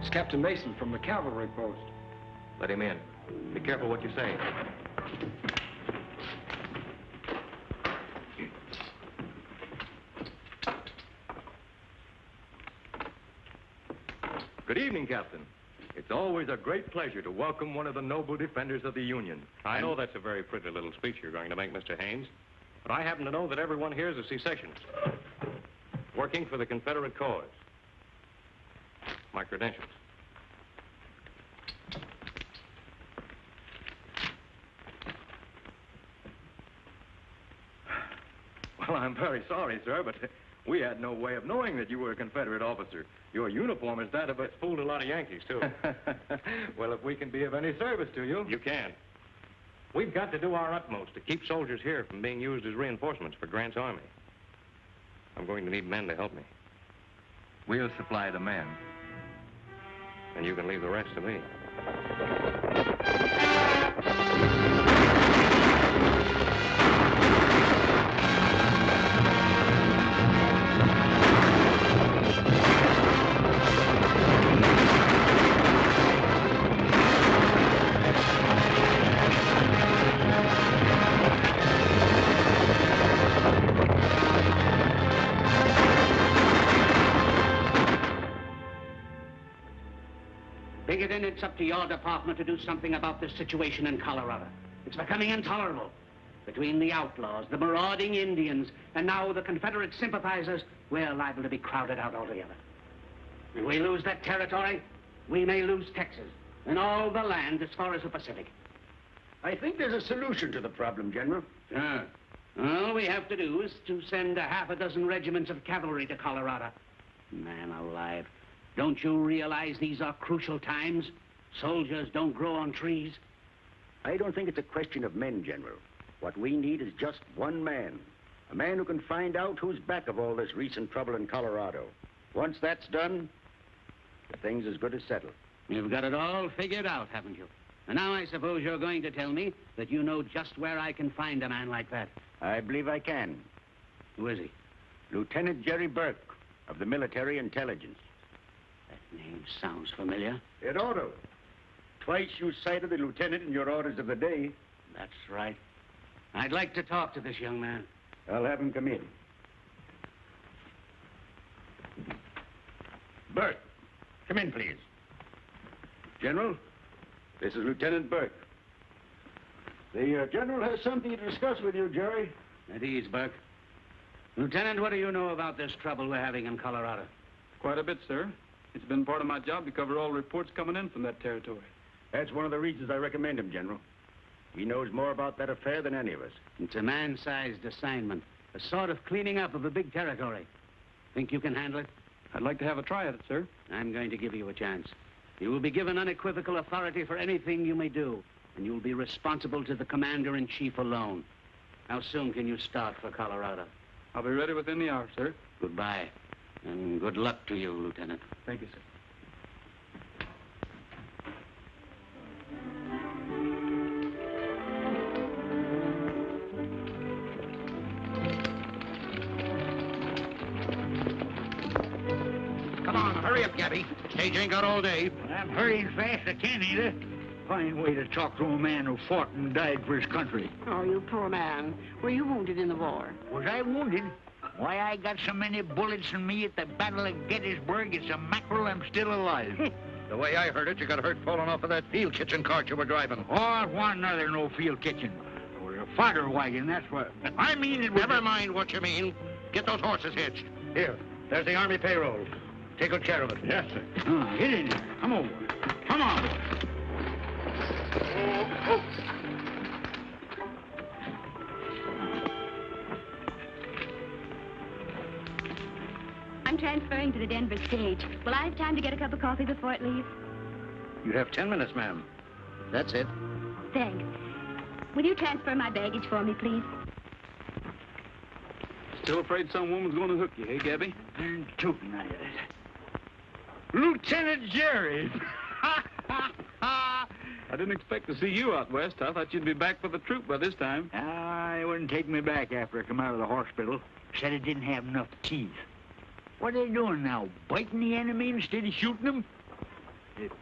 It's Captain Mason from the cavalry post. Let him in. Be careful what you say. Good evening, Captain. It's always a great pleasure to welcome one of the noble defenders of the Union. I know that's a very pretty little speech you're going to make, Mr. Haynes, but I happen to know that everyone here is a secessionist, working for the Confederate cause. My credentials. Well, I'm very sorry, sir, but we had no way of knowing that you were a Confederate officer. Your uniform is that of a... It's fooled a lot of Yankees, too. Well, if we can be of any service to you... You can. We've got to do our utmost to keep soldiers here from being used as reinforcements for Grant's army. I'm going to need men to help me. We'll supply the men. And you can leave the rest to me. It's up to your department to do something about this situation in Colorado. It's becoming intolerable. Between the outlaws, the marauding Indians, and now the Confederate sympathizers, we're liable to be crowded out altogether. If we lose that territory, we may lose Texas and all the land as far as the Pacific. I think there's a solution to the problem, General. Sure. All we have to do is to send half a dozen regiments of cavalry to Colorado. Man alive. Don't you realize these are crucial times? Soldiers don't grow on trees. I don't think it's a question of men, General. What we need is just one man. A man who can find out who's back of all this recent trouble in Colorado. Once that's done, the thing's as good as settled. You've got it all figured out, haven't you? And now I suppose you're going to tell me that you know just where I can find a man like that. I believe I can. Who is he? Lieutenant Jerry Burke of the Military Intelligence. That name sounds familiar. It ought to. Twice you cited the lieutenant in your orders of the day. That's right. I'd like to talk to this young man. I'll have him come in. Burke, come in, please. General, this is Lieutenant Burke. The General has something to discuss with you, Jerry. At ease, Burke. Lieutenant, what do you know about this trouble we're having in Colorado? Quite a bit, sir. It's been part of my job to cover all reports coming in from that territory. That's one of the reasons I recommend him, General. He knows more about that affair than any of us. It's a man-sized assignment, a sort of cleaning up of a big territory. Think you can handle it? I'd like to have a try at it, sir. I'm going to give you a chance. You will be given unequivocal authority for anything you may do, and you'll be responsible to the commander-in-chief alone. How soon can you start for Colorado? I'll be ready within the hour, sir. Goodbye, and good luck to you, Lieutenant. Thank you, sir. Hurry up, Gabby. Stage ain't got all day. I'm hurrying fast I can, either. Fine way to talk to a man who fought and died for his country. Oh, you poor man. Were you wounded in the war? Was I wounded? Why, I got so many bullets in me at the Battle of Gettysburg, it's a mackerel I'm still alive. The way I heard it, you got hurt falling off of that field kitchen cart you were driving. Oh, it wasn't another no field kitchen. It was a fodder wagon, that's what. I mean it was... Never mind what you mean. Get those horses hitched. Here, there's the Army payroll. Take good care of it. Yes, sir. Get in here. Come over. Come on. Oh. I'm transferring to the Denver stage. Will I have time to get a cup of coffee before it leaves? You have 10 minutes, ma'am. That's it. Thanks. Will you transfer my baggage for me, please? Still afraid some woman's going to hook you, hey, Gabby? I'm tooting at it. Lieutenant Jerry! I didn't expect to see you out west. I thought you'd be back for the troop by this time. It wouldn't take me back after I come out of the hospital. Said it didn't have enough teeth. What are they doing now? Biting the enemy instead of shooting them?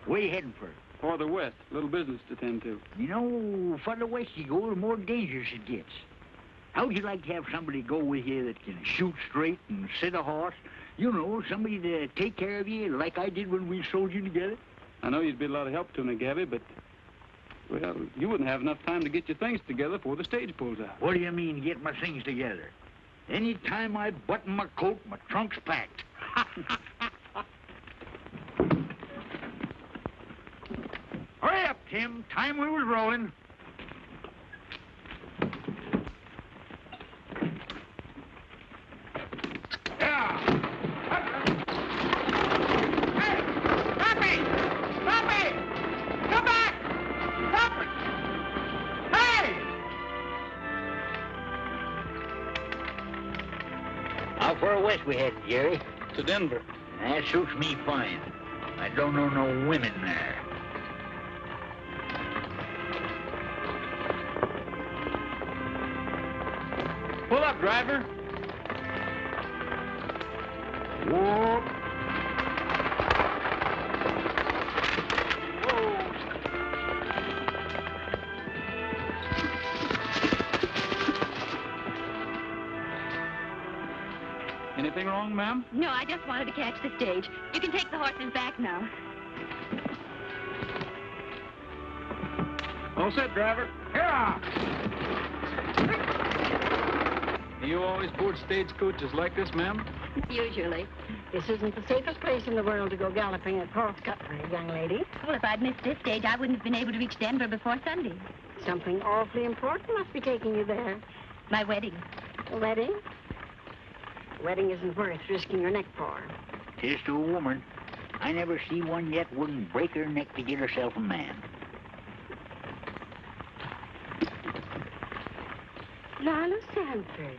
Where you heading for? Farther west. Little business to tend to. You know, farther west you go, the more dangerous it gets. How'd you like to have somebody go with you that can shoot straight and sit a horse? You know, somebody to take care of you like I did when we sold you together? I know you'd be a lot of help to me, Gabby, but, well, you wouldn't have enough time to get your things together before the stage pulls out. What do you mean, get my things together? Any time I button my coat, my trunk's packed. Hurry up, Tim. Time we was rolling. Yeah. Hey! Stop me! Stop me! Come back! Stop me! Hey! How far west we headed, Jerry? To Denver. That suits me fine. I don't know no women there. Pull up, driver. Whoop. Anything wrong, ma'am? No, I just wanted to catch the stage. You can take the horses back now. All set, driver. Yeah. Do you always board stagecoaches like this, ma'am? Usually. This isn't the safest place in the world to go galloping at cross country, young lady. Well, if I'd missed this stage, I wouldn't have been able to reach Denver before Sunday. Something awfully important must be taking you there. My wedding. A wedding? A wedding isn't worth risking your neck for. Tis to a woman. I never see one yet wouldn't break her neck to get herself a man. Lila Sanford.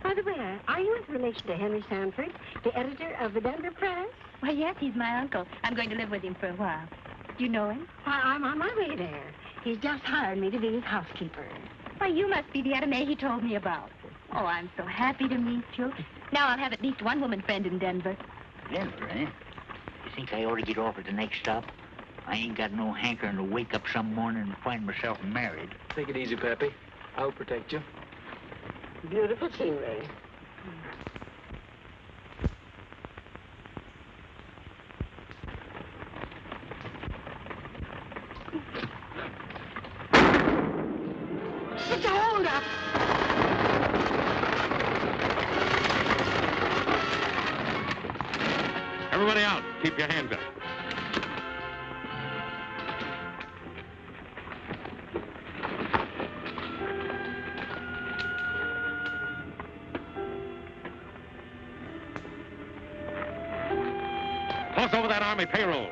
By the way, are you in relation to Henry Sanford, the editor of the Denver Press? Why, yes, he's my uncle. I'm going to live with him for a while. Do you know him? Why, I'm on my way there. He's just hired me to be his housekeeper. Why, you must be the Etta Mae he told me about. Oh, I'm so happy to meet you. Now I'll have at least one woman friend in Denver. Denver, eh? You think I ought to get off at the next stop? I ain't got no hankering to wake up some morning and find myself married. Take it easy, Pappy. I'll protect you. Beautiful scenery. It's a holdup. Everybody out. Keep your hands up. Toss over that Army payroll.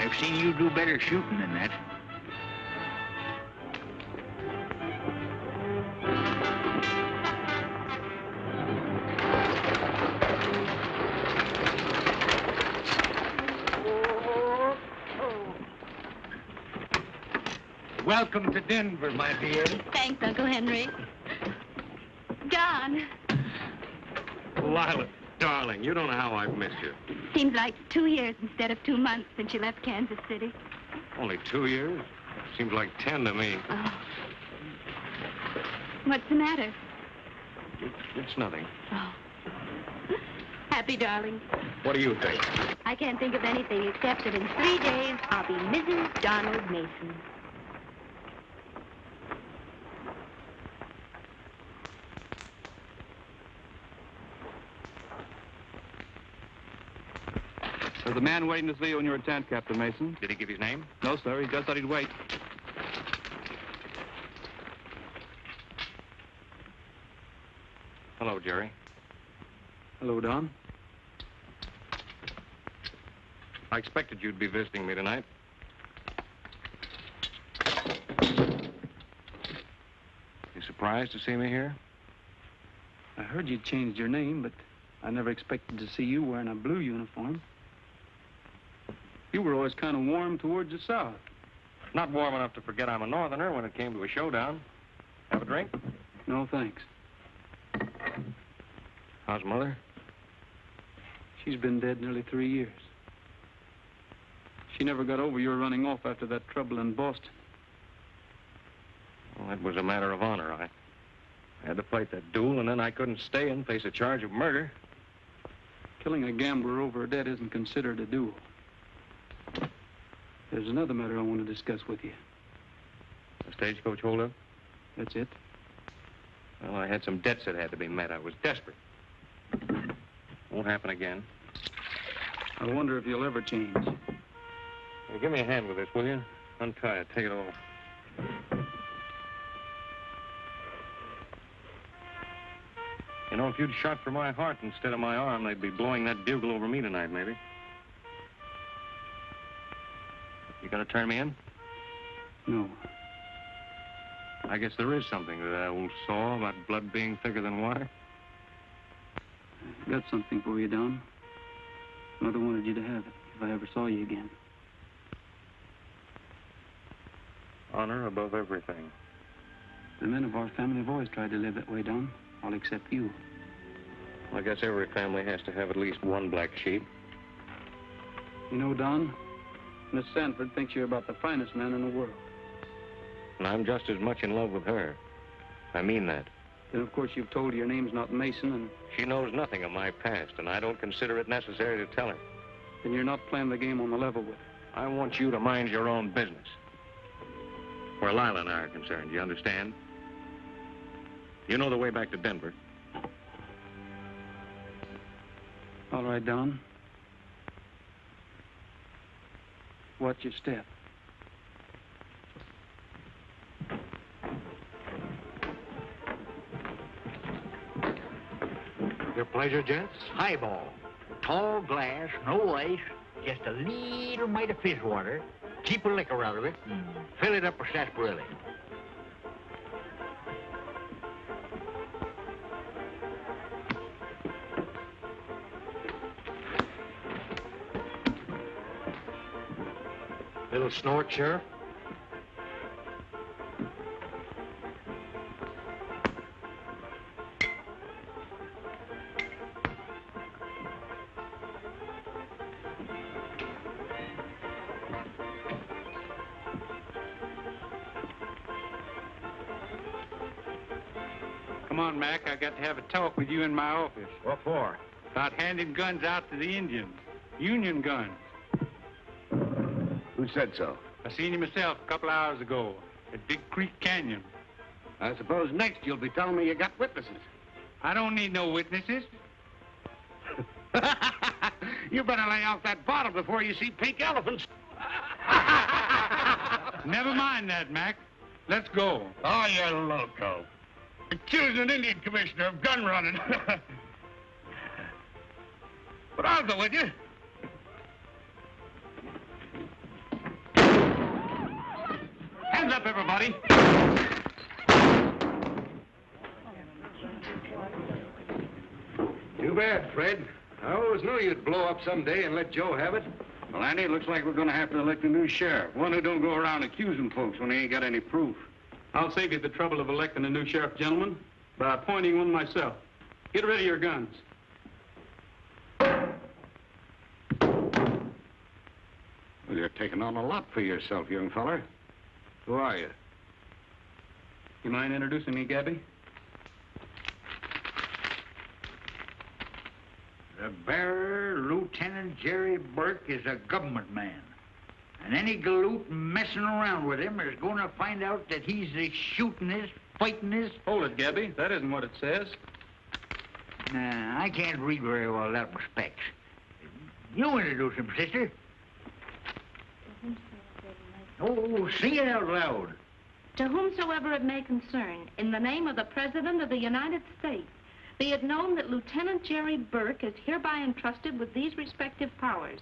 I've seen you do better shooting than that. Welcome to Denver, my dear. Thanks, Uncle Henry. John, Lila, darling, you don't know how I've missed you. seems like 2 years instead of 2 months since you left Kansas City. Only 2 years? Seems like 10 to me. Oh. What's the matter? It's nothing. Oh. Happy, darling. What do you think? I can't think of anything except that in 3 days I'll be Mrs. Donald Mason. There's a man waiting to see you in your tent, Captain Mason. Did he give his name? No, sir. He just said he'd wait. Hello, Jerry. Hello, Don. I expected you'd be visiting me tonight. surprised to see me here? I heard you'd changed your name, but I never expected to see you wearing a blue uniform. You were always kind of warm towards the South. Not warm enough to forget I'm a Northerner when it came to a showdown. Have a drink? No, thanks. How's Mother? She's been dead nearly 3 years. She never got over your running off after that trouble in Boston. Well, that was a matter of honor. I had to fight that duel, and then I couldn't stay and face a charge of murder. Killing a gambler over a debt isn't considered a duel. There's another matter I want to discuss with you. The stagecoach holdup? That's it? Well, I had some debts that had to be met. I was desperate. Won't happen again. I wonder if you'll ever change. Hey, give me a hand with this, will you? Untie it. Take it off. You know, if you'd shot for my heart instead of my arm, they'd be blowing that bugle over me tonight, maybe. You gonna turn me in? No. I guess there is something to that old saw about blood being thicker than water. I got something for you, Don. Mother wanted you to have it if I ever saw you again. Honor above everything. The men of our family have always tried to live that way, Don. All except you. I guess every family has to have at least one black sheep. You know, Don, Miss Sanford thinks you're about the finest man in the world. And I'm just as much in love with her. I mean that. Then, of course, you've told her your name's not Mason, and... She knows nothing of my past, and I don't consider it necessary to tell her. Then you're not playing the game on the level with her. I want you to mind your own business. Where Lila and I are concerned, you understand? You know the way back to Denver. All right, Don. Watch your step. Your pleasure, gents. Highball. Tall glass, no ice, just a little mite of fizz water. Keep a liquor out of it and fill it up with sarsaparilla. Little snort, Sheriff? Come on, Mac. I got to have a talk with you in my office. What for? About handing guns out to the Indians. Union guns. Who said so? I seen you myself a couple hours ago at Big Creek Canyon. I suppose next you'll be telling me you got witnesses. I don't need no witnesses. You better lay off that bottle before you see pink elephants. Never mind that, Mac. Let's go. Oh, you're loco. Accusing an Indian commissioner of gun running. But I'll go with you. Hands up, everybody. Too bad, Fred. I always knew you'd blow up someday and let Joe have it. Well, Andy, it looks like we're going to have to elect a new sheriff. One who don't go around accusing folks when they ain't got any proof. I'll save you the trouble of electing a new sheriff, gentlemen, by appointing one myself. Get rid of your guns. Well, you're taking on a lot for yourself, young feller. Who are you? You mind introducing me, Gabby? The bearer, Lieutenant Jerry Burke, is a government man. And any galoot messing around with him is going to find out that he's the shootingest, fightingest... Hold it, Gabby. That isn't what it says. Nah, I can't read very well that respects. You introduce him, sister. Oh, sing it out loud. To whomsoever it may concern, in the name of the President of the United States, be it known that Lieutenant Jerry Burke is hereby entrusted with these respective powers,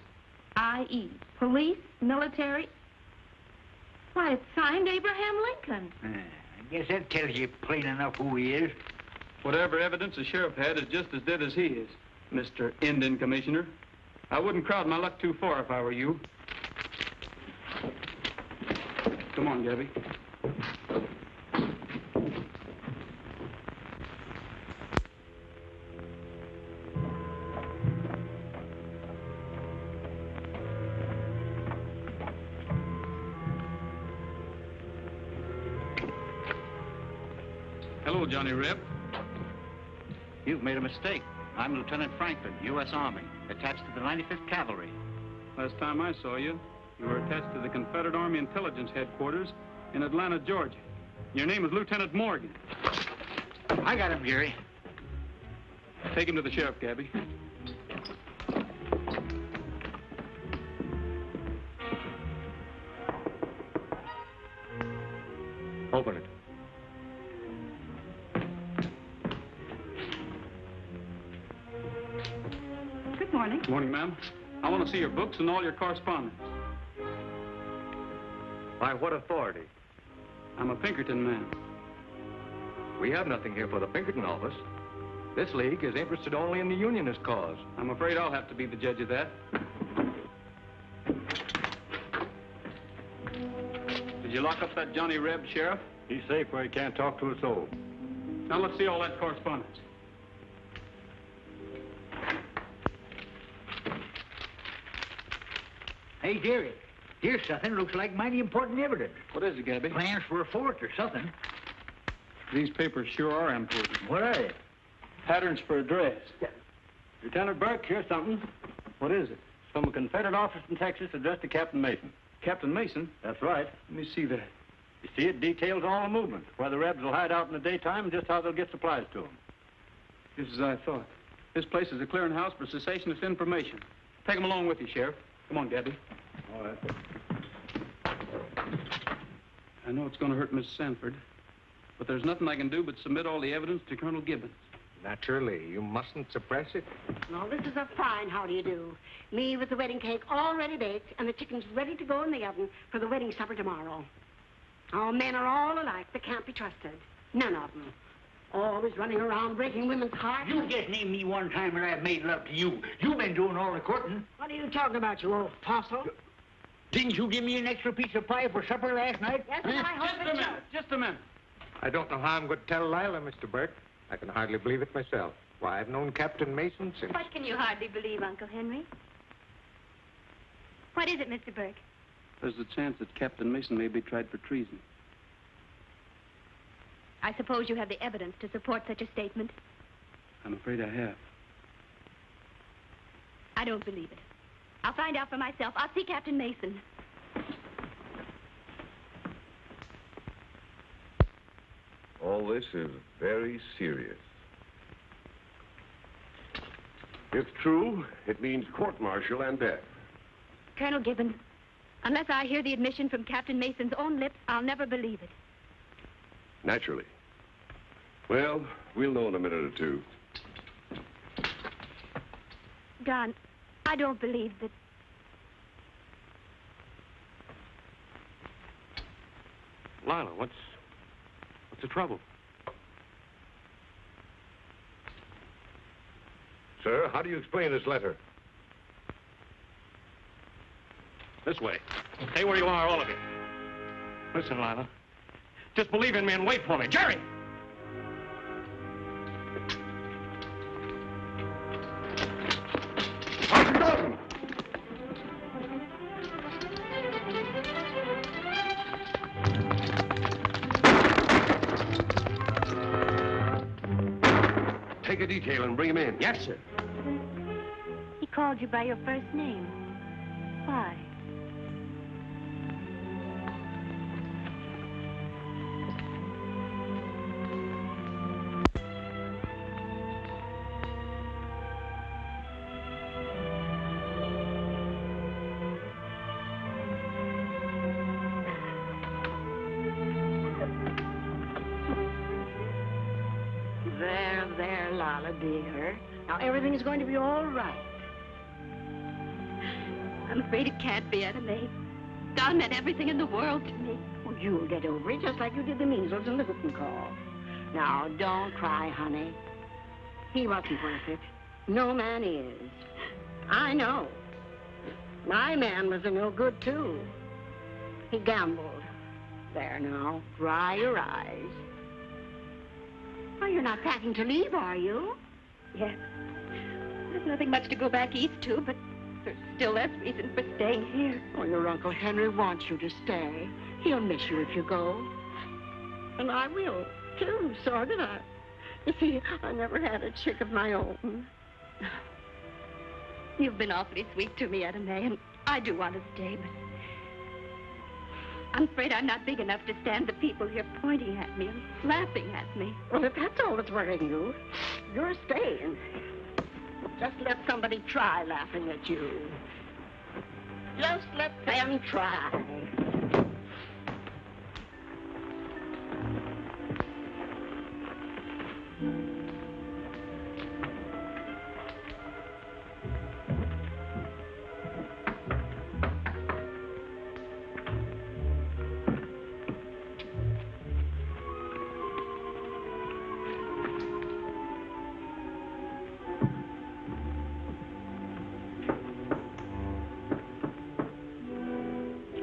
i.e., police, military... Why, it's signed Abraham Lincoln. I guess that tells you plain enough who he is. Whatever evidence the sheriff had is just as dead as he is, Mr. Indian Commissioner. I wouldn't crowd my luck too far if I were you. Come on, Gabby. Hello, Johnny Reb. You've made a mistake. I'm Lieutenant Franklin, U.S. Army, attached to the 95th Cavalry. Last time I saw you, you were attached to the Confederate Army Intelligence Headquarters in Atlanta, Georgia. Your name is Lieutenant Morgan. I got him, Gary. Take him to the sheriff, Gabby. Open it. Good morning. Good morning, ma'am. I want to see your books and all your correspondence. By what authority? I'm a Pinkerton man. We have nothing here for the Pinkerton office. This league is interested only in the Unionist cause. I'm afraid I'll have to be the judge of that. Did you lock up that Johnny Reb, Sheriff? He's safe where he can't talk to a soul. Now let's see all that correspondence. Hey, Gary, here's something looks like mighty important evidence. What is it, Gabby? Plans for a fort or something. These papers sure are important. What are they? Patterns for a dress. Lieutenant Burke, here's something. What is it? From a Confederate officer in Texas addressed to Captain Mason. Captain Mason? That's right. Let me see that. You see, it details all the movement, where the Rebs will hide out in the daytime and just how they'll get supplies to them. Just as I thought. This place is a clearinghouse for cessationist information. Take them along with you, Sheriff. Come on, Gabby. All right. I know it's going to hurt Miss Sanford, but there's nothing I can do but submit all the evidence to Colonel Gibbons. Naturally, you mustn't suppress it. No, this is a fine how do you do. Me with the wedding cake already baked and the chickens ready to go in the oven for the wedding supper tomorrow. Our men are all alike. They can't be trusted. None of them. Always running around breaking women's hearts. You just named me one time when I've made love to you. You've been doing all the courting. What are you talking about, you old fossil? Didn't you give me an extra piece of pie for supper last night? Yes, but I hope Just a minute. Just a minute. I don't know how I'm going to tell Lila, Mr. Burke. I can hardly believe it myself. Why, I've known Captain Mason since... What can you hardly believe, Uncle Henry? What is it, Mr. Burke? There's a chance that Captain Mason may be tried for treason. I suppose you have the evidence to support such a statement. I'm afraid I have. I don't believe it. I'll find out for myself. I'll see Captain Mason. All this is very serious. If true, it means court-martial and death. Colonel Gibbons, unless I hear the admission from Captain Mason's own lips, I'll never believe it. Naturally. Well, we'll know in a minute or two. Don, I don't believe that... Lila, what's the trouble? Sir, how do you explain this letter? This way. Stay where you are, all of you. Listen, Lila. Just believe in me and wait for me. Jerry! Take a detail and bring him in. Yes, sir. He called you by your first name. Why? There, Lila, dear. Now, everything is going to be all right. I'm afraid it can't be, Anna May. Don meant everything in the world to me. Well, you'll get over it just like you did the measles and the whooping cough. Now, don't cry, honey. He wasn't worth it. No man is. I know. My man was a no good, too. He gambled. There now, dry your eyes. Well, you're not packing to leave, are you? Yes. There's nothing much to go back east to, but there's still less reason for staying here. Oh, your Uncle Henry wants you to stay. He'll miss you if you go. And I will, too, sort of. You see, I never had a chick of my own. You've been awfully sweet to me, Etta May, and I do want to stay, but I'm afraid I'm not big enough to stand the people here pointing at me and laughing at me. Well, if that's all that's worrying you, you're staying. Just let somebody try laughing at you. Just let them try.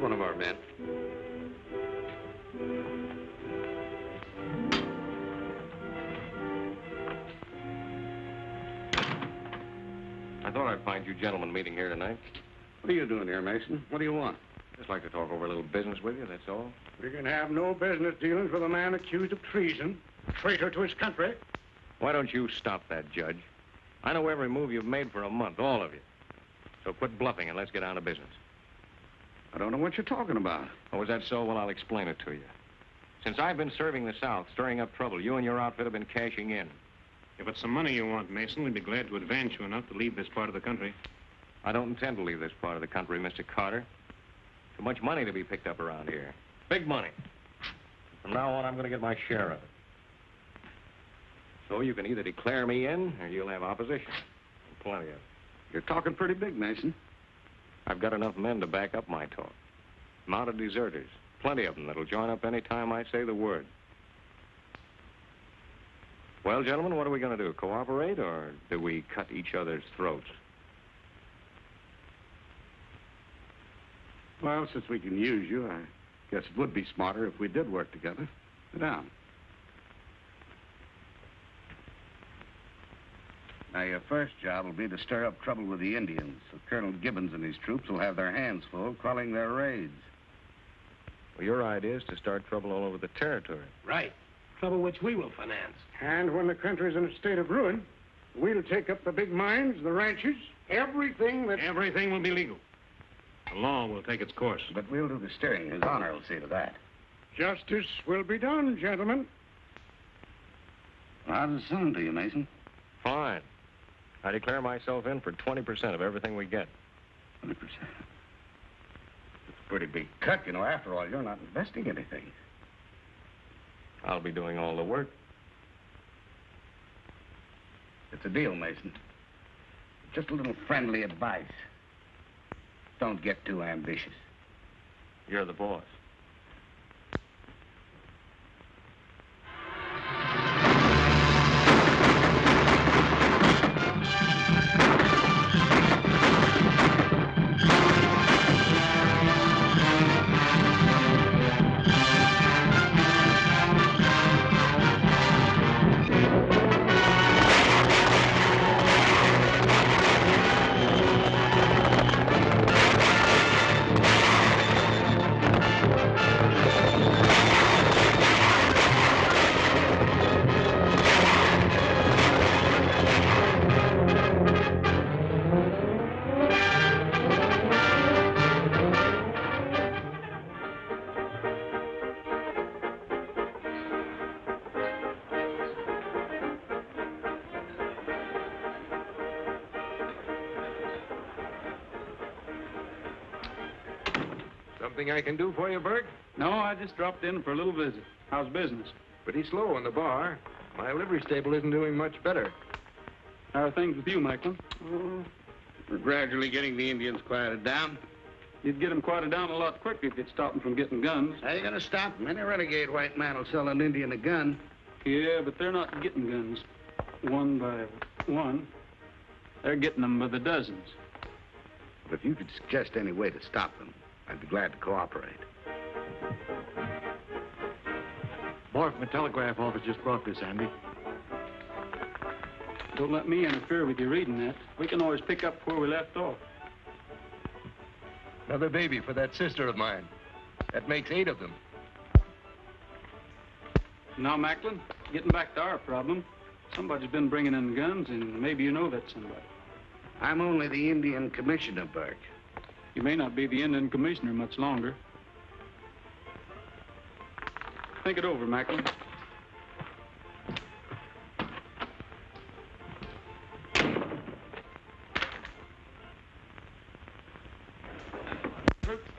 One of our men. I thought I'd find you gentlemen meeting here tonight. What are you doing here, Mason? What do you want? Just like to talk over a little business with you, that's all. We can have no business dealings with a man accused of treason, a traitor to his country. Why don't you stop that, Judge? I know every move you've made for a month, all of you. So quit bluffing and let's get down to business. I don't know what you're talking about. Oh, is that so? Well, I'll explain it to you. Since I've been serving the South, stirring up trouble, you and your outfit have been cashing in. If it's some money you want, Mason, we'd be glad to advance you enough to leave this part of the country. I don't intend to leave this part of the country, Mr. Carter. Too much money to be picked up around here. Big money. From now on, I'm going to get my share of it. So you can either declare me in, or you'll have opposition. Plenty of it. You're talking pretty big, Mason. I've got enough men to back up my talk. Mounted deserters. Plenty of them that'll join up any time I say the word. Well, gentlemen, what are we going to do? Cooperate, or do we cut each other's throats? Well, since we can use you, I guess it would be smarter if we did work together. Sit down. Now, your first job will be to stir up trouble with the Indians, so Colonel Gibbons and his troops will have their hands full quelling their raids. Well, your idea is to start trouble all over the territory. Right. Trouble which we will finance. And when the country's in a state of ruin, we'll take up the big mines, the ranches, everything that... Everything will be legal. The law will take its course. But we'll do the steering. His honor will see to that. Justice will be done, gentlemen. Well, how does it sound to you, Mason? Fine. I declare myself in for 20% of everything we get. 20%. It's a pretty big cut, you know. After all, you're not investing anything. I'll be doing all the work. It's a deal, Mason. Just a little friendly advice. Don't get too ambitious. You're the boss. Something I can do for you, Burke? No, I just dropped in for a little visit. How's business? Pretty slow in the bar. My livery stable isn't doing much better. How are things with you, Macklin? We're gradually getting the Indians quieted down. You'd get them quieted down a lot quicker if you'd stop them from getting guns. How you gonna stop them? Any renegade white man will sell an Indian a gun. Yeah, but they're not getting guns one by one. They're getting them by the dozens. But if you could suggest any way to stop them, I'd be glad to cooperate. Boy from the telegraph office just brought this, Andy. Don't let me interfere with you reading that. We can always pick up where we left off. Another baby for that sister of mine. That makes 8 of them. Now, Macklin, getting back to our problem, somebody's been bringing in guns, and maybe you know that somebody. I'm only the Indian commissioner, Burke. You may not be the Indian commissioner much longer. Think it over, Macklin.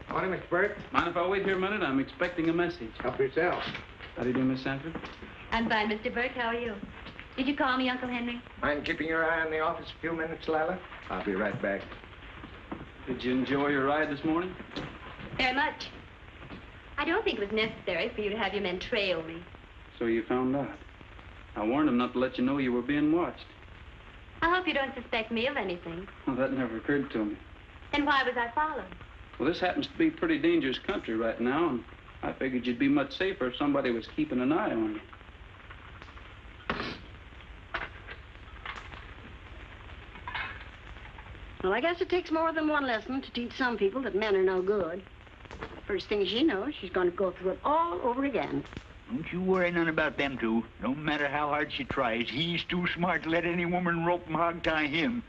Morning, Mr. Burke. Mind if I wait here a minute? I'm expecting a message. Help yourself. How do you do, Miss Sanford? I'm fine, Mr. Burke. How are you? Did you call me, Uncle Henry? Mind keeping your eye on the office a few minutes, Lila? I'll be right back. Did you enjoy your ride this morning? Very much. I don't think it was necessary for you to have your men trail me. So you found out. I warned them not to let you know you were being watched. I hope you don't suspect me of anything. Well, that never occurred to me. Then why was I followed? Well, this happens to be pretty dangerous country right now, and I figured you'd be much safer if somebody was keeping an eye on you. Well, I guess it takes more than one lesson to teach some people that men are no good. First thing she knows, she's going to go through it all over again. Don't you worry none about them two. No matter how hard she tries, he's too smart to let any woman rope and hog-tie him.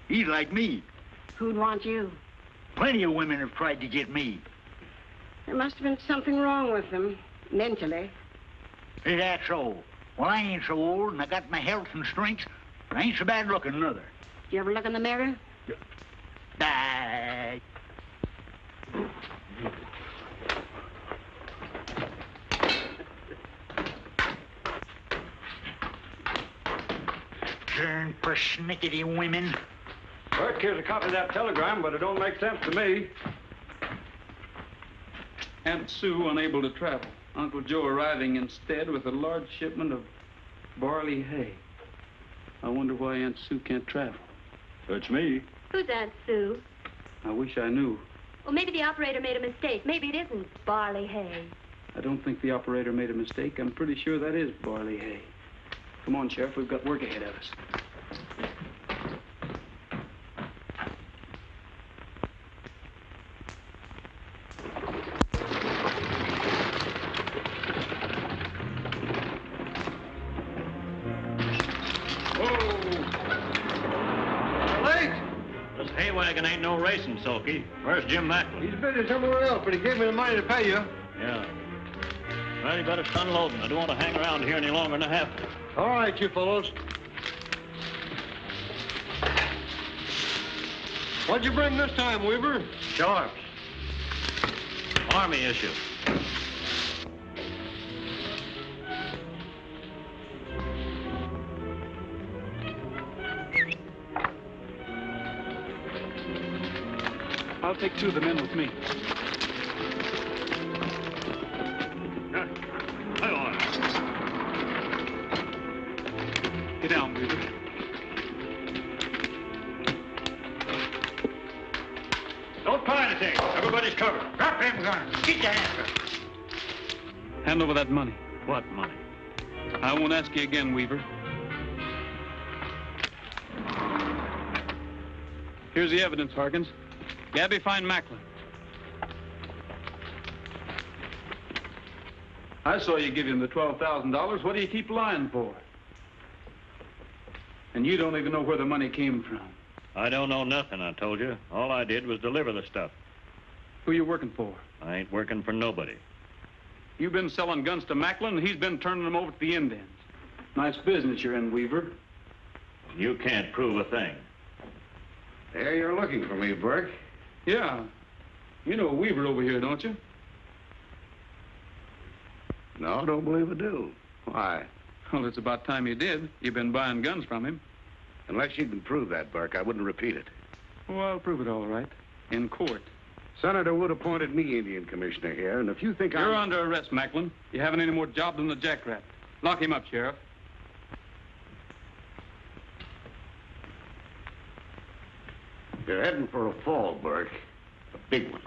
He's like me. Who'd want you? Plenty of women have tried to get me. There must have been something wrong with them, mentally. Is that so? Well, I ain't so old, and I got my health and strength, but I ain't so bad looking, neither. Do you ever look in the mirror? Die. Darn persnickety women. Burke, here's a copy of that telegram, but it don't make sense to me. Aunt Sue unable to travel. Uncle Joe arriving instead with a large shipment of barley hay. I wonder why Aunt Sue can't travel. That's me. Who's Aunt Sue? I wish I knew. Well, maybe the operator made a mistake. Maybe it isn't barley hay. I don't think the operator made a mistake. I'm pretty sure that is barley hay. Come on, Sheriff. We've got work ahead of us. Wagon ain't no racing, Sulky. Where's Jim Macklin? He's busy somewhere else, but he gave me the money to pay you. Yeah. Well, you better start unloading. I don't want to hang around here any longer than I have to. All right, you fellows. What'd you bring this time, Weaver? Sharps. Army issue. I'll take 2 of the men with me. Get down, Weaver. Don't try anything. Everybody's covered. Drop them guns. Get your hands up. Hand over that money. What money? I won't ask you again, Weaver. Here's the evidence, Harkins. Gabby, find Macklin. I saw you give him the $12,000. What do you keep lying for? And you don't even know where the money came from. I don't know nothing, I told you. All I did was deliver the stuff. Who you working for? I ain't working for nobody. You've been selling guns to Macklin, and he's been turning them over to the Indians. Nice business you're in, Weaver. You can't prove a thing. There you're looking for me, Burke. Yeah. You know Weaver over here, don't you? No, don't believe I do. Why? Well, it's about time you did. You've been buying guns from him. Unless you can prove that, Burke, I wouldn't repeat it. Oh, I'll prove it all right. In court. Senator Wood appointed me Indian Commissioner here, and if you think You're under arrest, Macklin. You haven't any more job than the jackrabbit. Lock him up, Sheriff. You're heading for a fall, Burke. A big one.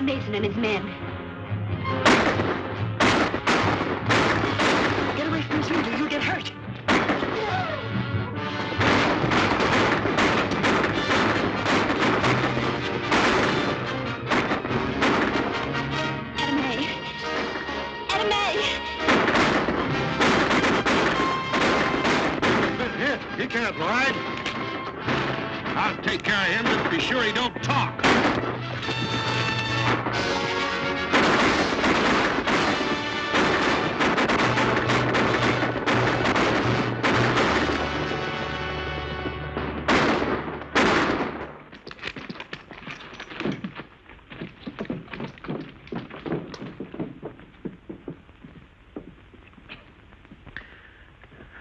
Mason and his men. Get away from this window. You'll get hurt. He can't ride. I'll take care of him, just be sure he don't talk.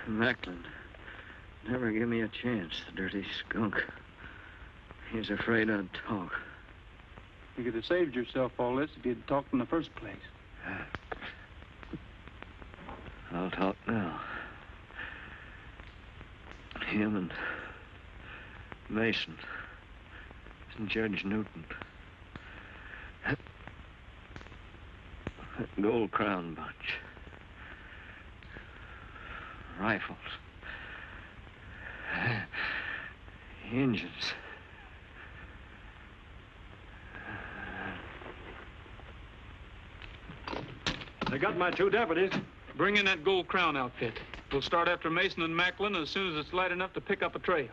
Macklin never give me a chance, the dirty skunk. He's afraid I'd talk. You could have saved yourself all this if you'd talked in the first place. I'll talk now. Him and Mason and Judge Newton. That gold crown bunch. Rifles. Engines. They got my 2 deputies. Bring in that gold crown outfit. We'll start after Mason and Macklin as soon as it's light enough to pick up a trail.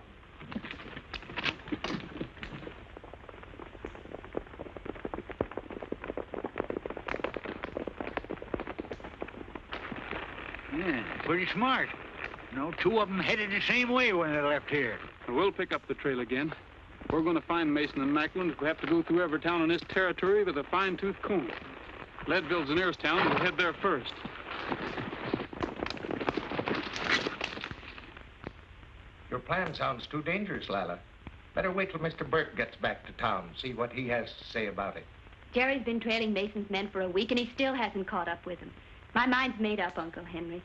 Yeah, pretty smart. You know, 2 of them headed the same way when they left here. We'll pick up the trail again. We're going to find Mason and Macklin if we have to go through every town in this territory with a fine-tooth comb. Leadville's the nearest town. We'll head there first. Your plan sounds too dangerous, Lila. Better wait till Mr. Burke gets back to town, see what he has to say about it. Jerry's been trailing Mason's men for a week, and he still hasn't caught up with them. My mind's made up, Uncle Henry.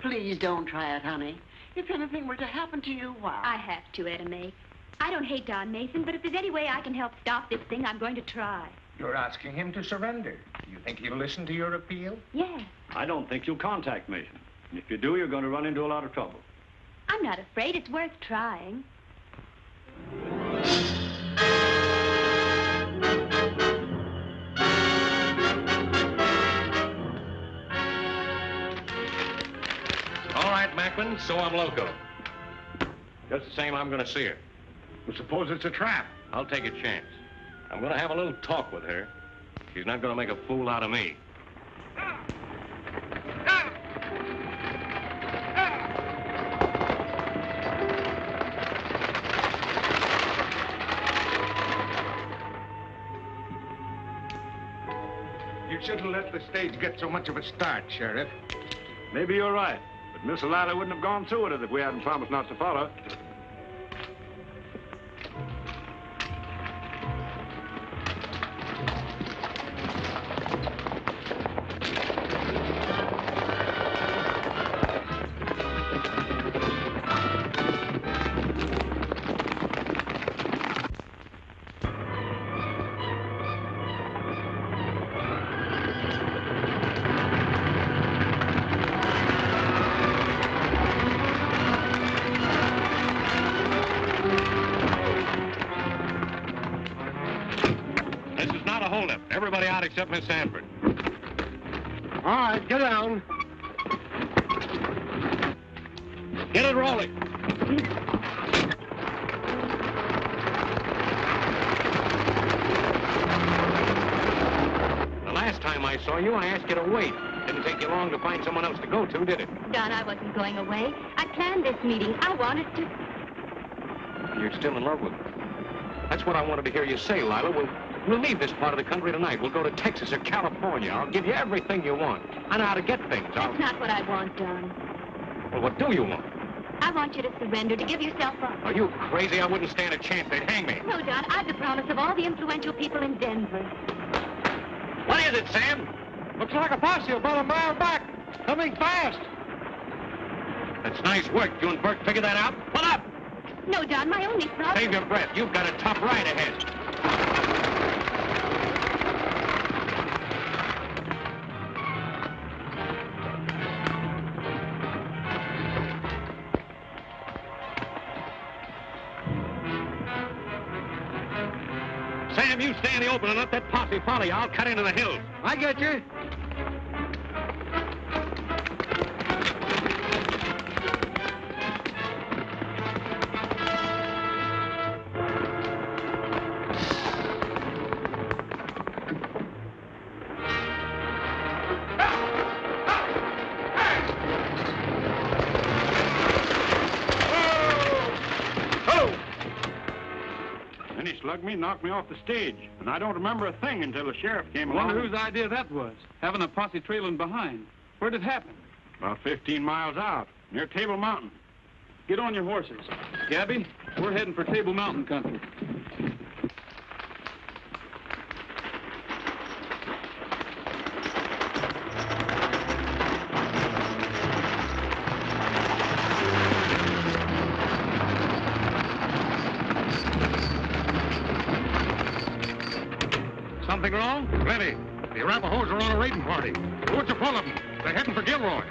Please don't try it, honey. If anything were to happen to you, why? I have to, Etta May. I don't hate Don Mason, but if there's any way I can help stop this thing, I'm going to try. You're asking him to surrender. Do you think he'll listen to your appeal? Yes. I don't think you'll contact Mason. And if you do, you're going to run into a lot of trouble. I'm not afraid. It's worth trying. All right, Macklin, so I'm loco. Just the same, I'm going to see her. Well, suppose it's a trap. I'll take a chance. I'm going to have a little talk with her. She's not going to make a fool out of me. You shouldn't let the stage get so much of a start, Sheriff. Maybe you're right. But Miss Lila wouldn't have gone through with it if we hadn't promised not to follow. Everybody out except Miss Sanford. All right, get down. Get it rolling. The last time I saw you, I asked you to wait. Didn't take you long to find someone else to go to, did it? Don, I wasn't going away. I planned this meeting. I wanted to... You're still in love with me. That's what I wanted to hear you say, Lila. We'll leave this part of the country tonight. We'll go to Texas or California. I'll give you everything you want. I know how to get things. That's not what I want, Don. Well, what do you want? I want you to surrender, to give yourself up. Are you crazy? I wouldn't stand a chance. They'd hang me. No, Don, I've the promise of all the influential people in Denver. What is it, Sam? Looks like a posse about a mile back. Coming fast. That's nice work. You and Burke figured that out? Pull up! No, Don, my only problem... Save your breath. You've got a tough ride ahead. Sam, you stay in the open and let that posse follow you. I'll cut into the hills. I get you. Slugged me, knocked me off the stage. And I don't remember a thing until the sheriff came I along. wonder whose idea that was, having a posse trailing behind. Where'd it happen? About 15 miles out, near Table Mountain. Get on your horses. Gabby, we're heading for Table Mountain country. Something wrong? Plenty. The Arapahoes are on a raiding party. The woods are full of them. They're heading for Gilroy.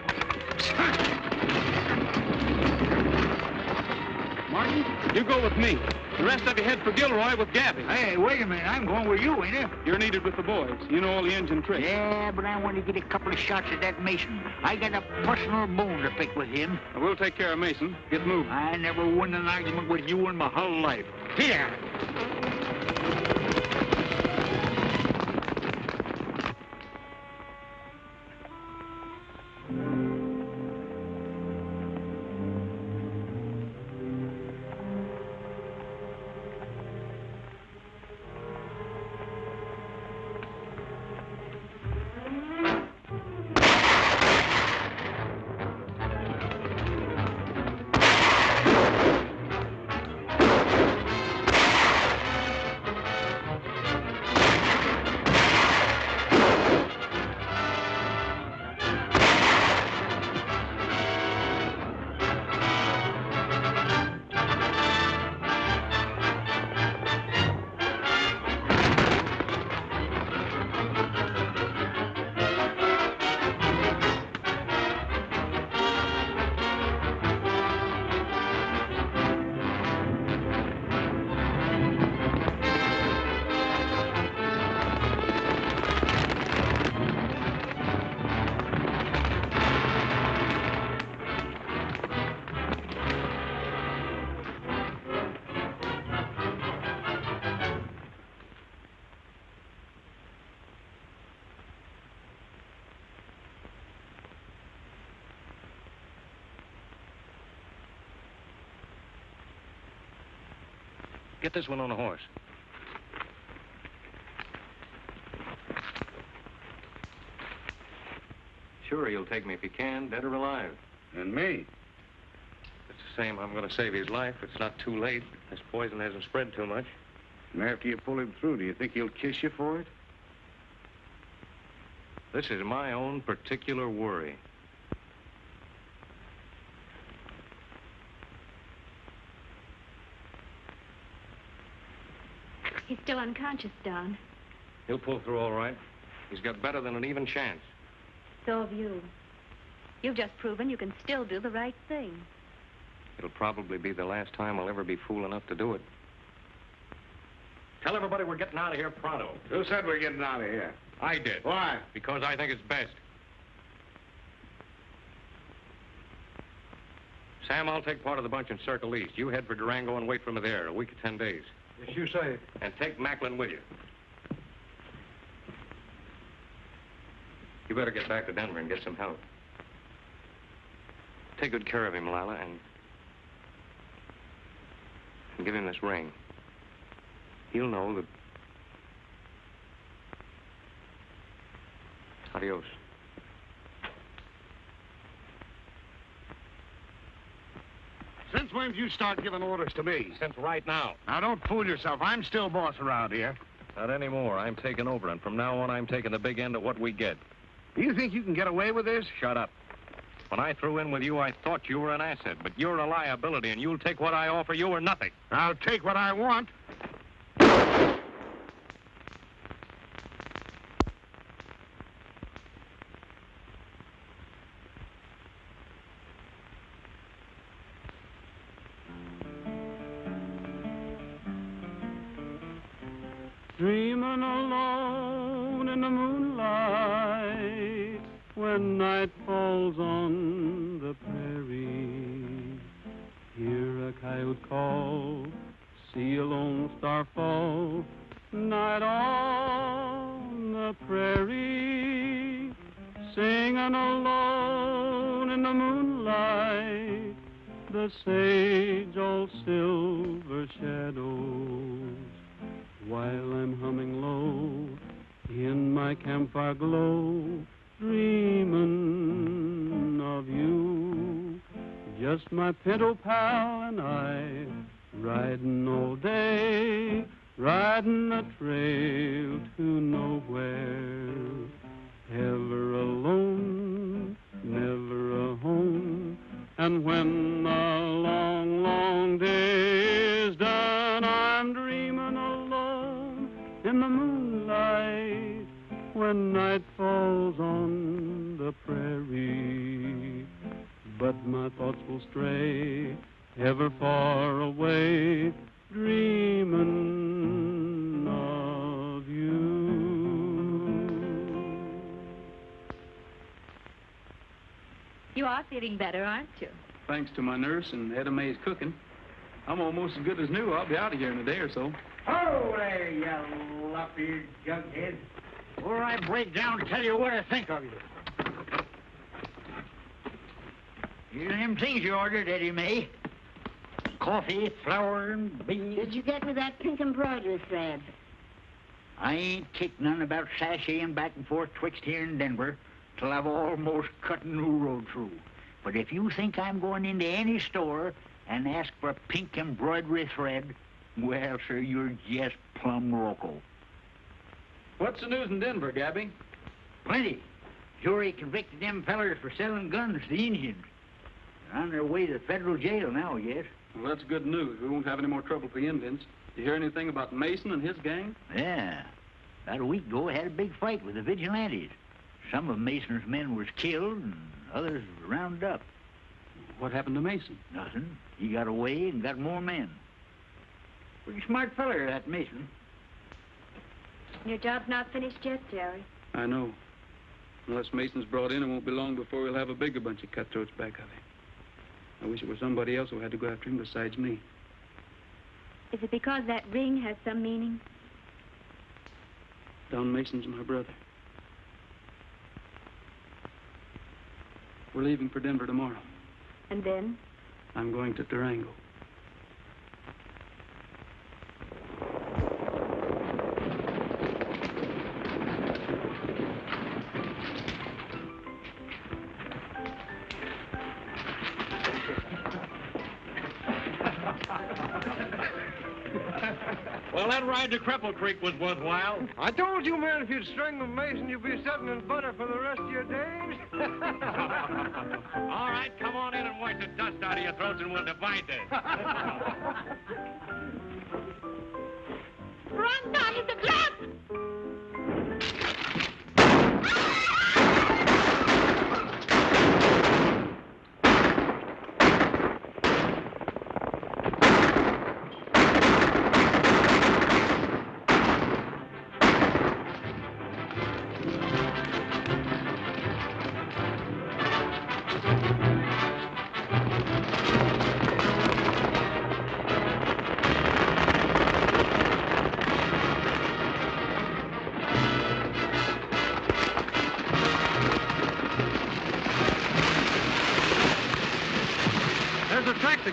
Martin, you go with me. The rest of you head for Gilroy with Gabby. Hey, wait a minute. I'm going with you, ain't I? You're needed with the boys. You know all the engine tricks. Yeah, but I want to get a couple of shots at that Mason. I got a personal bone to pick with him. We'll take care of Mason. Get moving. I never won an argument with you in my whole life. Here. Get this one on a horse. Sure, he'll take me if he can, dead or alive. And me? It's the same. I'm going to save his life. It's not too late. This poison hasn't spread too much. And after you pull him through, do you think he'll kiss you for it? This is my own particular worry. He's still unconscious, Don. He'll pull through all right. He's got better than an even chance. So have you. You've just proven you can still do the right thing. It'll probably be the last time I'll ever be fool enough to do it. Tell everybody we're getting out of here pronto. Who said we're getting out of here? I did. Why? Because I think it's best. Sam, I'll take part of the bunch and circle east. You head for Durango and wait for me there a week or 10 days. As you say. And take Macklin with you. You better get back to Denver and get some help. Take good care of him, Lila, and give him this ring. He'll know that... Adios. Since when did you start giving orders to me? Since right now. Now, don't fool yourself. I'm still boss around here. Not anymore. I'm taking over, and from now on, I'm taking the big end of what we get. Do you think you can get away with this? Shut up. When I threw in with you, I thought you were an asset, but you're a liability, and you'll take what I offer you or nothing. I'll take what I want. Dreaming alone in the moonlight when night falls on the prairie. Hear a coyote call, see a lone star fall, night on the prairie. Singing alone in the moonlight, the sage all silver shadows. While I'm humming low in my campfire glow, dreaming of you. Just my pinto pal and I, riding all day, riding the trail to nowhere. Ever alone, never a home, and when the long, long day is done, I'm dreaming alone in the moonlight when night falls on the prairie. But my thoughts will stray ever far away, dreaming of you. You are feeling better, aren't you? Thanks to my nurse and Etta Mae's cooking, I'm almost as good as new. I'll be out of here in a day or so. Oh, there, you lop-eared jughead. Before I break down to tell you what I think of you. Here's them things you ordered, Eddie Mae. Coffee, flour, and beans. Did you get me that pink embroidery thread? I ain't kicked none about sashaying back and forth twixt here and Denver till I've almost cut a new road through. But if you think I'm going into any store and ask for pink embroidery thread, well, sir, you're just plumb loco. What's the news in Denver, Gabby? Plenty. Jury convicted them fellers for selling guns to the Indians. They're on their way to the federal jail now, I guess. Well, that's good news. We won't have any more trouble with the Indians. You hear anything about Mason and his gang? Yeah. About a week ago, I had a big fight with the vigilantes. Some of Mason's men was killed, and others rounded up. What happened to Mason? Nothing. He got away and got more men. Pretty smart feller, that Mason. Your job's not finished yet, Jerry. I know. Unless Mason's brought in, it won't be long before we'll have a bigger bunch of cutthroats back of him. I wish it was somebody else who had to go after him besides me. Is it because that ring has some meaning? Don Mason's my brother. We're leaving for Denver tomorrow. And then? I'm going to Durango. Well, that ride to Cripple Creek was worthwhile. I told you, man, if you'd string the Mason, you'd be sitting in butter for the rest of your days. All right, come on in and wash the dust out of your throats and we'll divide this. Run, Don, it's a trap!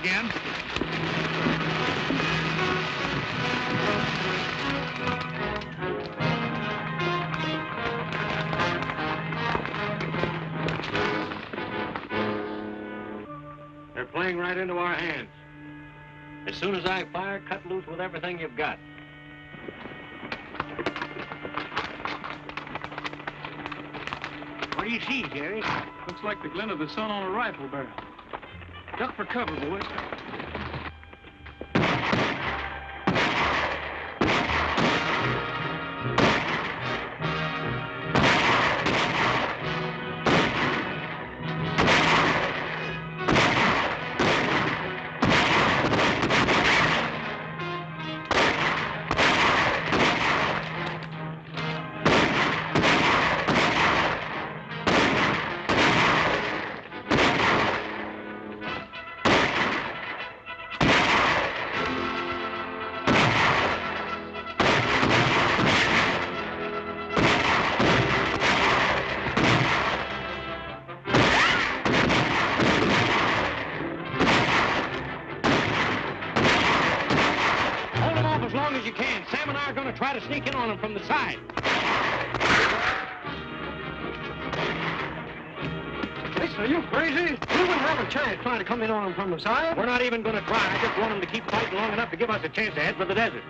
again. They're playing right into our hands. As soon as I fire, cut loose with everything you've got. What do you see, Jerry? Looks like the glint of the sun on a rifle barrel. Duck for cover, boys. Try to sneak in on him from the side. Listen, are you crazy? We wouldn't have a chance trying to come in on him from the side. We're not even going to try. I just want him to keep fighting long enough to give us a chance to head for the desert.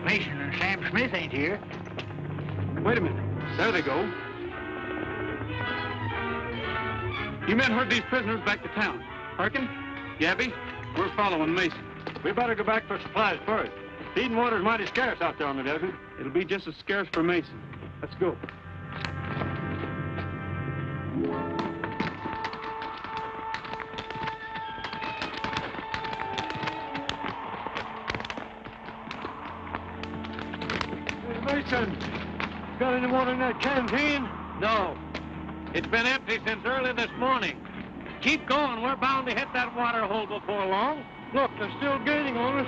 Mason and Sam Smith ain't here. Wait a minute. There they go. You men herd these prisoners back to town. Harkin, Gabby, we're following Mason. We better go back for supplies first. Feed and water's mighty scarce out there on the desert. It'll be just as scarce for Mason. Let's go. Mason, got any water in that canteen? No. It's been empty since early this morning. Keep going. We're bound to hit that water hole before long. Look, they're still gaining on us.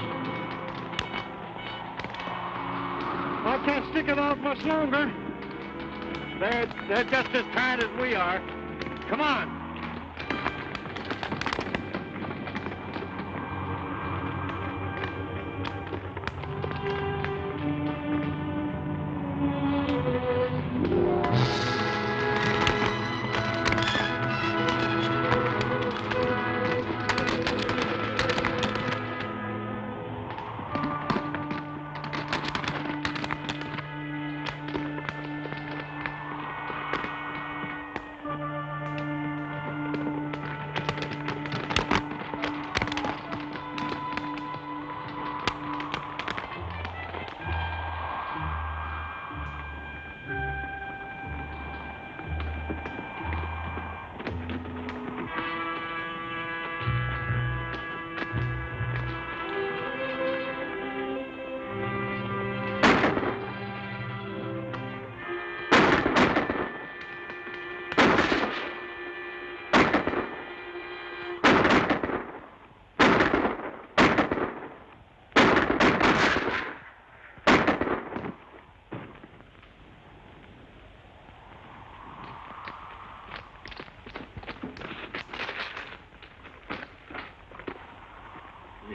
I can't stick it out much longer. They're just as tired as we are. Come on.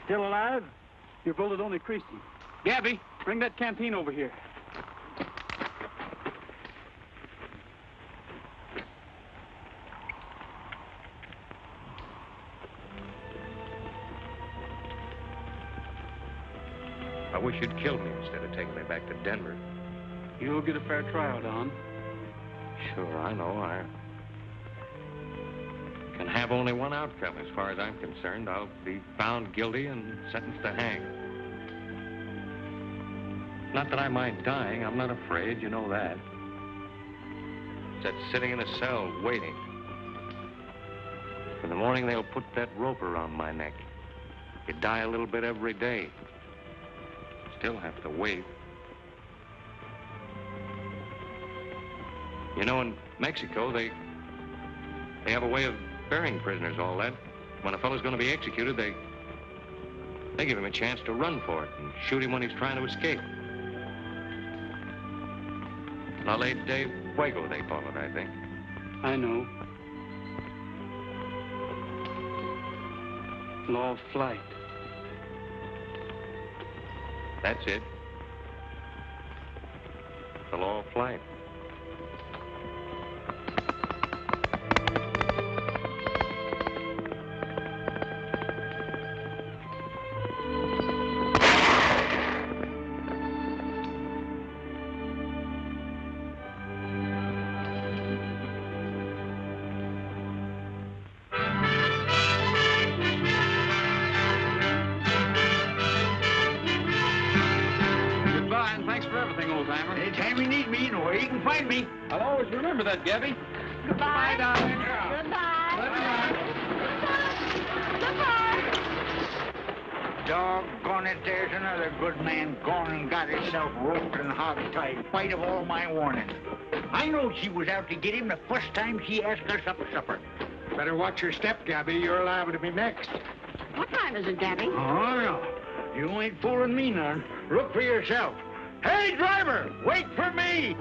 Still alive? Your bullet only creased him. Gabby, bring that canteen over here. I wish you'd killed me instead of taking me back to Denver. You'll get a fair trial, Don. Sure, I know. I can have only one outcome as far as I'm concerned. I'll be found guilty and sentenced to hang. Not that I mind dying. I'm not afraid. You know that. It's that sitting in a cell waiting. In the morning, they'll put that rope around my neck. You die a little bit every day. still have to wait. You know, in Mexico, they have a way of burying prisoners, all that. When a fellow's going to be executed, they give him a chance to run for it and shoot him when he's trying to escape. La Ley de Fuego, they call it, I think. I know. Law of flight. That's it. The law of flight. Anytime you need me, you know where you can find me. I'll always remember that, Gabby. Goodbye. Bye, darling. Doggone it, there's another good man gone and got himself roped and hog-tied, spite of all my warning. I know she was out to get him the first time she asked us up for supper. Better watch your step, Gabby. You're liable to be next. What time is it, Gabby? Oh, no. You ain't fooling me none. Look for yourself. Hey, driver, wait for me!